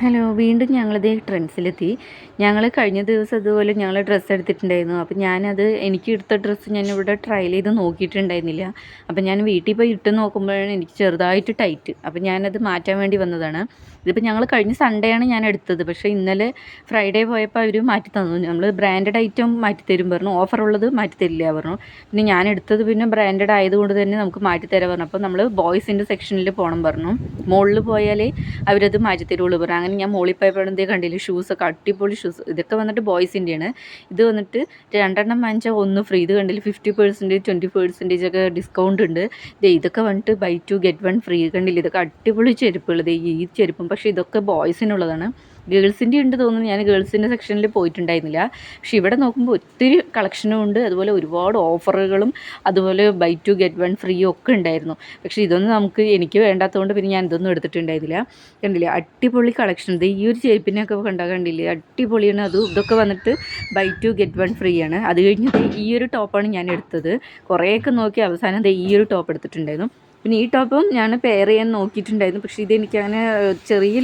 Hello, വീണ്ടും ഞങ്ങളിതേ ട്രെൻഡ്സിലെത്തി. ഞങ്ങൾ കഴിഞ്ഞ ദിവസം ഇതുപോലെ ഞങ്ങൾ ഡ്രസ്സ് എടുത്തിട്ടുണ്ടായിരുന്നു. അപ്പോൾ ഞാനത് എനിക്ക് എടുത്ത ഡ്രസ്സ് ഞാനിവിടെ ട്രയൽ ചെയ്ത് നോക്കിയിട്ടുണ്ടായിരുന്നില്ല. അപ്പോൾ ഞാൻ വീട്ടിൽ പോയി ഇട്ട് നോക്കുമ്പോഴാണ് എനിക്ക് ചെറുതായിട്ട് ടൈറ്റ്. അപ്പോൾ ഞാനത് മാറ്റാൻ വേണ്ടി വന്നതാണ്. ഇതിപ്പോൾ ഞങ്ങൾ കഴിഞ്ഞ സൺഡേ ആണ് ഞാൻ എടുത്തത്. പക്ഷേ ഇന്നലെ ഫ്രൈഡേ പോയപ്പോൾ അവർ മാറ്റി തന്നു. നമ്മൾ ബ്രാൻഡഡ് ഐറ്റം മാറ്റി തരും പറഞ്ഞു, ഓഫറുള്ളത് മാറ്റി തരില്ല പറഞ്ഞു. പിന്നെ ഞാൻ എടുത്തത് പിന്നെ ബ്രാൻഡഡ് ആയതുകൊണ്ട് തന്നെ നമുക്ക് മാറ്റി തരാൻ പറഞ്ഞു. അപ്പോൾ നമ്മൾ ബോയ്സിൻ്റെ സെക്ഷനിൽ പോകണം പറഞ്ഞു. മുകളിൽ പോയാലേ അവരത് മാറ്റി തരുള്ളൂ പറഞ്ഞു. അങ്ങനെ ഞാൻ മുകളിൽ പോയപ്പോഴും എന്തേ കണ്ടില്ല, ഷൂസൊക്കെ അടിപൊളി ഷൂസ്. ഇതൊക്കെ വന്നിട്ട് ബോയ്സിൻ്റെയാണ്. ഇത് വന്നിട്ട് 2 വാങ്ങിച്ചാൽ 1 ഫ്രീ. ഇത് കണ്ടില്ല, 50%, 20% ഒക്കെ ഡിസ്കൗണ്ട് ഉണ്ട്. ഇതൊക്കെ വന്നിട്ട് ബൈ 2 ഗെറ്റ് 1 ഫ്രീ. കണ്ടില്ല, ഇതൊക്കെ അടിപൊളി ചെരുപ്പുകൾ. ഈ ചെരുപ്പും പക്ഷേ ഇതൊക്കെ ബോയ്സിനുള്ളതാണ്. ഗേൾസിൻ്റെ ഉണ്ട് തോന്നുന്നു. ഞാൻ ഗേൾസിൻ്റെ സെക്ഷനിൽ പോയിട്ടുണ്ടായിരുന്നില്ല. പക്ഷേ ഇവിടെ നോക്കുമ്പോൾ ഒത്തിരി കളക്ഷനും ഉണ്ട്. അതുപോലെ ഒരുപാട് ഓഫറുകളും അതുപോലെ ബൈ 2 ഗെറ്റ് 1 ഫ്രീ ഒക്കെ ഉണ്ടായിരുന്നു. പക്ഷേ ഇതൊന്നും എനിക്ക് വേണ്ടാത്തതുകൊണ്ട് പിന്നെ ഞാൻ ഇതൊന്നും എടുത്തിട്ടുണ്ടായിരുന്നില്ല. കണ്ടില്ലേ, അടിപൊളി കളക്ഷൻ. ഇത് ഈ ഒരു ചെരുപ്പിനൊക്കെ കണ്ടില്ലേ, അടിപൊളിയാണ്. ഇതൊക്കെ വന്നിട്ട് ബൈ 2 ഗെറ്റ് 1 ഫ്രീ ആണ്. അത് കഴിഞ്ഞിട്ട് ഈ ഒരു ടോപ്പാണ് ഞാൻ എടുത്തത്. കുറേയൊക്കെ നോക്കി അവസാനം ഈ ഒരു ടോപ്പ് എടുത്തിട്ടുണ്ടായിരുന്നു. പിന്നെ ഈ ടോപ്പും ഞാൻ പെയർ ചെയ്യാൻ നോക്കിയിട്ടുണ്ടായിരുന്നു. പക്ഷേ ഇതെനിക്കങ്ങനെ ചെറിയ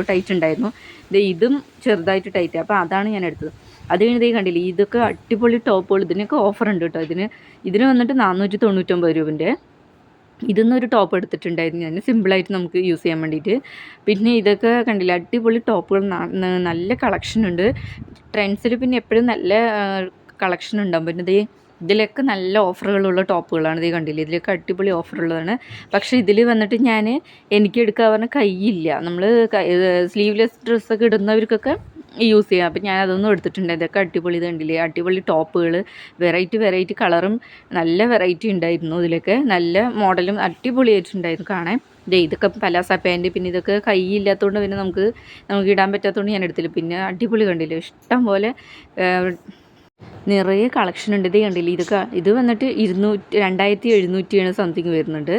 ടൈറ്റ് ഉണ്ടായിരുന്നു. ഇതും ചെറുതായിട്ട് ടൈറ്റ്. അപ്പോൾ അതാണ് ഞാൻ എടുത്തത്. അത് കഴിഞ്ഞ് കണ്ടില്ലേ, ഇതൊക്കെ അടിപൊളി ടോപ്പുകൾ. ഇതിനൊക്കെ ഓഫർ ഉണ്ട് കേട്ടോ. ഇതിന് വന്നിട്ട് 499 രൂപൻ്റെ ഇതിന്നൊരു ടോപ്പ് എടുത്തിട്ടുണ്ടായിരുന്നു ഞാൻ, സിമ്പിളായിട്ട് നമുക്ക് യൂസ് ചെയ്യാൻ വേണ്ടിയിട്ട്. പിന്നെ ഇതൊക്കെ കണ്ടില്ല, അടിപൊളി ടോപ്പുകൾ. നല്ല കളക്ഷൻ ഉണ്ട്. ട്രെൻഡ്സിൽ പിന്നെ എപ്പോഴും നല്ല കളക്ഷൻ ഉണ്ടാകും. പിന്നെ ഇതിലൊക്കെ നല്ല ഓഫറുകളുള്ള ടോപ്പുകളാണ്. ഇത് കണ്ടില്ലേ, ഇതിലൊക്കെ അടിപൊളി ഓഫറുള്ളതാണ്. പക്ഷേ ഇതിൽ വന്നിട്ട് എനിക്ക് എടുക്കാൻ പറഞ്ഞാൽ കൈയില്ല. നമ്മൾ സ്ലീവ്ലെസ് ഡ്രസ്സൊക്കെ ഇടുന്നവർക്കൊക്കെ യൂസ് ചെയ്യാം. അപ്പം ഞാൻ അതൊന്നും എടുത്തിട്ടുണ്ട്. ഇതൊക്കെ അടിപൊളി. ഇത് കണ്ടില്ലേ, അടിപൊളി ടോപ്പുകൾ. വെറൈറ്റി കളറും നല്ല വെറൈറ്റി ഉണ്ടായിരുന്നു. ഇതിലൊക്കെ നല്ല മോഡലും അടിപൊളിയായിട്ടുണ്ടായിരുന്നു കാണാൻ. ഇതൊക്കെ പലാസ പാൻറ്റ്. പിന്നെ ഇതൊക്കെ കൈയില്ലാത്തതുകൊണ്ട് പിന്നെ നമുക്ക് ഇടാൻ പറ്റാത്തതുകൊണ്ട് ഞാൻ എടുത്തില്ല. പിന്നെ അടിപൊളി കണ്ടില്ലേ, ഇഷ്ടം പോലെ നിറയെ കളക്ഷൻ ഉണ്ട്. കണ്ടില്ലേ, ഇത് വന്നിട്ട് 2700 സംതിങ് വരുന്നുണ്ട്.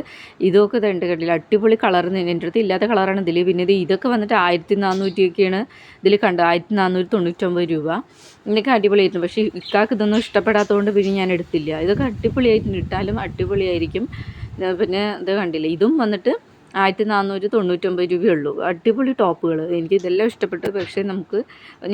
ഇതൊക്കെ കണ്ടില്ല, അടിപൊളി കളർ. എൻ്റെ അടുത്ത് ഇല്ലാത്ത കളറാണ് ഇതിൽ. പിന്നെ ഇതൊക്കെ വന്നിട്ട് 1400 ഇതിൽ 1499 രൂപ. ഇതൊക്കെ അടിപൊളിയായിരുന്നു. പക്ഷേ ഇക്കാക്ക് ഇതൊന്നും ഇഷ്ടപ്പെടാത്തതുകൊണ്ട് പിന്നെ ഞാൻ എടുത്തില്ല. ഇതൊക്കെ അടിപൊളിയായിട്ട് ഇട്ടാലും അടിപൊളിയായിരിക്കും. പിന്നെ ഇത് കണ്ടില്ലേ, ഇതും വന്നിട്ട് 1499 രൂപയുള്ളൂ. അടിപൊളി ടോപ്പുകൾ. എനിക്ക് ഇതെല്ലാം ഇഷ്ടപ്പെട്ടു. പക്ഷേ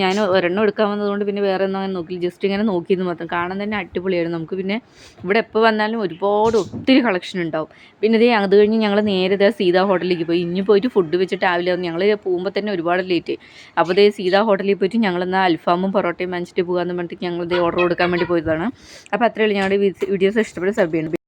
ഞാൻ ഒരെണ്ണം എടുക്കാൻ വന്നതുകൊണ്ട് പിന്നെ വേറെ ഒന്നും നോക്കില്ല. ജസ്റ്റ് ഇങ്ങനെ നോക്കിയെന്ന് മാത്രം. കാണാൻ തന്നെ അടിപൊളിയായിരുന്നു. നമുക്ക് പിന്നെ ഇവിടെ എപ്പോൾ വന്നാലും ഒത്തിരി കളക്ഷൻ ഉണ്ടാവും. പിന്നെ അത് കഴിഞ്ഞ് ഞങ്ങൾ നേരെ സീതാ ഹോട്ടലിലേക്ക് പോയി. ഇനി പോയിട്ട് ഫുഡ് വെച്ചിട്ട് ആവില്ല. ഞങ്ങൾ പോകുമ്പോൾ തന്നെ ഒരുപാട് ലേറ്റ്. അപ്പോൾ സീതാ ഹോട്ടലിൽ പോയിട്ട് ഞങ്ങളെന്നാൽ അൽഫാമും പൊറോട്ടയും വാങ്ങിച്ചിട്ട് പോകാമെന്ന് പറഞ്ഞിട്ട് ഞങ്ങൾ ഓർഡർ കൊടുക്കാൻ വേണ്ടി പോയതാണ്. അപ്പോൾ അത്രയേ ഉള്ളൂ. ഞങ്ങളുടെ വീഡിയോസ് ഇഷ്ടപ്പെട്ട് സബ് ചെയ്യണം.